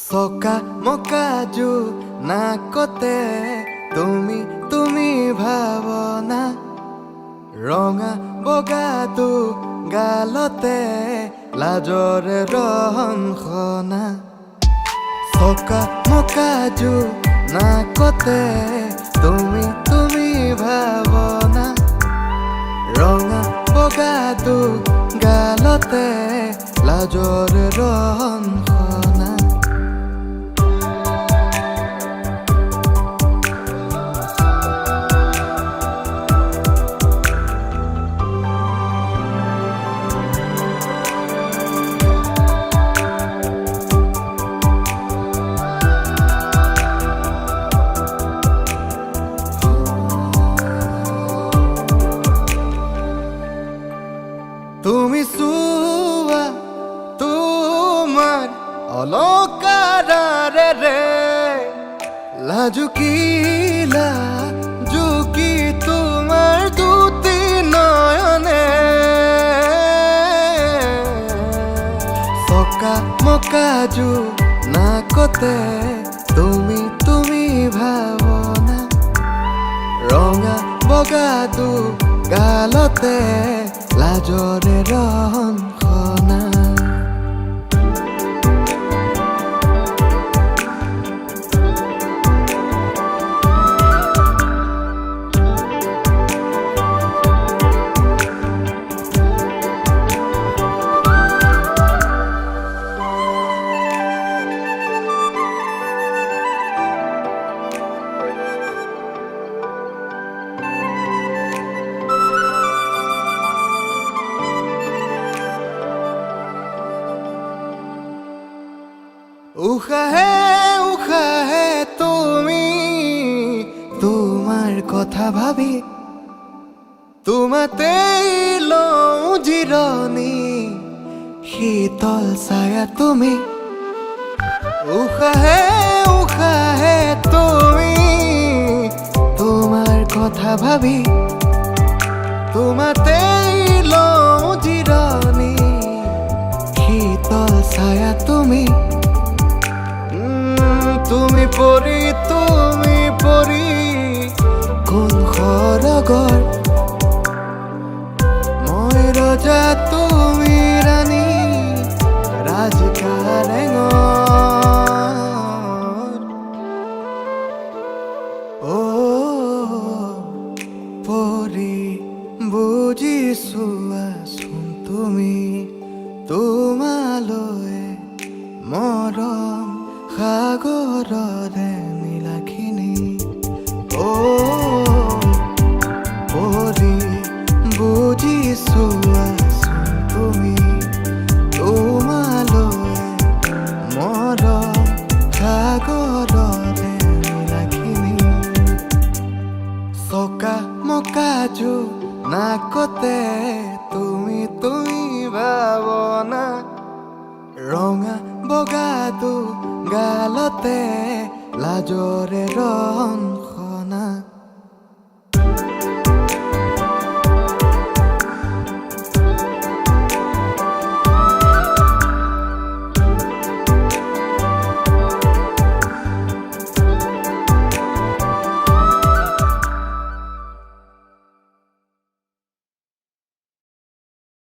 চকা মকা জু নাকতে তুমি তুমি ভাৱনা ৰঙা বগাটো গালতে লাজৰে ৰহনখনা চকা মকা জু নাকতে তুমি তুমি ভাৱনা ৰঙা বগাটো গালতে লাজৰে ৰহনখনা তুমি চুৱা তোমাৰ অলকাৰাৰে ৰে লাজুকিলা জুকি তোমাৰ দুটি নয়নে চকা মকা জু নাকতে তুমি তুমি ভাৱনা ৰঙা বগাটো গালতে লাজৰে ৰহনখনা উশাহে উশাহে তুমি তোমাৰ কথা ভাবি তোমাতেই লওঁ জিৰণি শীতল ছায়া তুমি উশাহে উশাহে তুমি তোমাৰ কথা ভাবি তোমাতেই লওঁ জিৰণি শীতল ছায়া তুমি তুমি পৰি কোন সৰগৰ মই ৰজা তুমি ৰাণী ৰাজকাৰেঙৰ পৰি বুজিছো আছোন তুমি তোমালৈ মৰম সাগৰৰে নীলাখিনী পৰি বুজিছো আছোন তুমি তোমালৈ মৰম সাগৰৰে নীলাখিনী চকা মকা জু নাকতে তুমি তুমি ভাৱনা ৰঙা বগাটো গালতে লাজৰে ৰহন